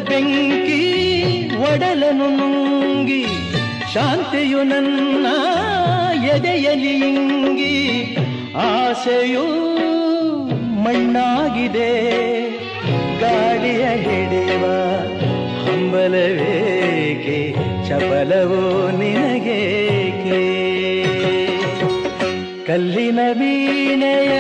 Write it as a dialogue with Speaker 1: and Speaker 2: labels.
Speaker 1: ಬೆಂಕಿ ಒಡಲನು ನುಂಗಿ ಶಾಂತಿಯು ನನ್ನ ಎದೆಯಲಿ ಇಂಗಿ ಆಸೆಯು ಮಣ್ಣಾಗಿದೆ ಗಾಳಿಯ ಹಿಡಿಯುವ ಹಂಬಲವೇಕೆ ಚಪಲವೋ ನಿನಗೇಕೆ ಕಲ್ಲಿನ ವೀಣೆಯ